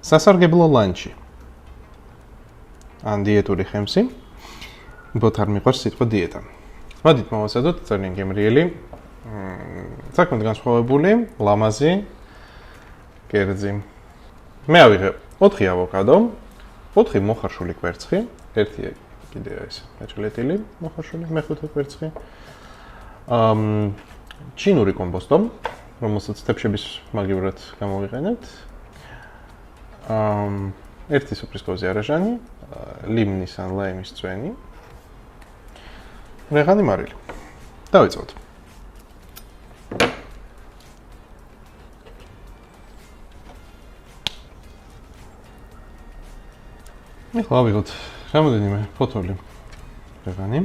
სასარგებლო ლანჩი. ან დიეტური ხემსი. ბოთ არ მიყვარს სიტყვა დიეტა. მოდით მოვასადოთ ძალიან გემრიელი, საქმედ განსხვავებული, ლამაზი კერძი. მე ავიღე 4 ავოკადო, 4 მოხარშული კვერცხი, ერთი კიდე ეს გაჭლეტილი მოხარშული, მეხუთე კვერცხი. ჩინური კომბოსტო, რომელსაც თეფშების მაგივრად გამოვიყენებთ. ერთი სუფრის კოვზი არაჟანი, ლიმნის ან ლაიმის წვენი. რეღანი მარილი. დავიწყოთ. ეხლა ავიღოთ რამოდენიმე ფოთოლი რეღანი.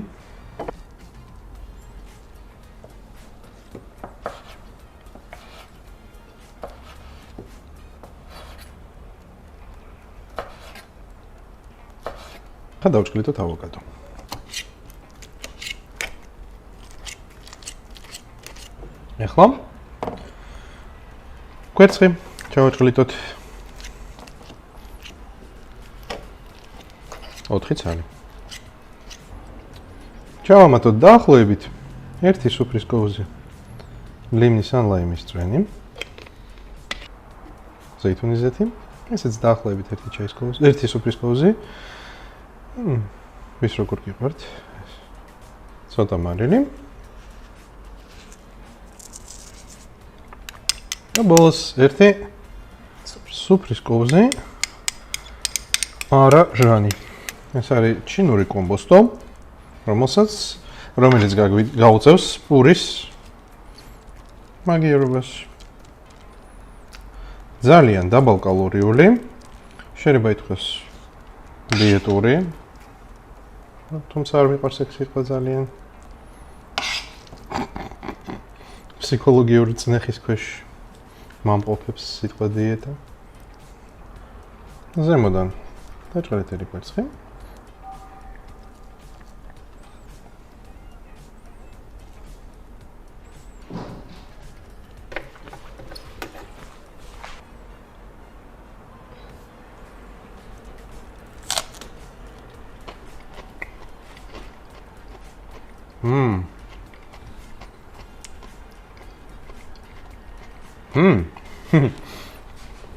ხა დავჭკლითოთ ავოკადო. ეხლა კვერცხი ჩავაჭკლითოთ 4 ცალი. ჩავამატოთ დაახლოებით 1 სუფრის კოვზი ლიმნის ან ლაიმის წვენი. ზეითუნის ზეთი, ესეც დაახლოებით 1 ჩაის კოვზი, 1 სუფრის კოვზი. ვის როგორ გიყვართ? ცოტა მარილი. და ბოლოს 1 სუფრის კოვზი არაჟანი. ეს არის ჩინური კომბოსტო, რომელიც გაუწევს პურის მაგივრობას. ძალიან დაბალკალორიული, შეიძლება ითქვას დიეტური, თუმცა არ მიყვარს ეს სიტყვა ძალიან. ფსიქოლოგიური წნეხის ქვეშ მომყოფებს სიტყვა დიეტა. ზემოდან დაჭყალეტილი კვერცხი.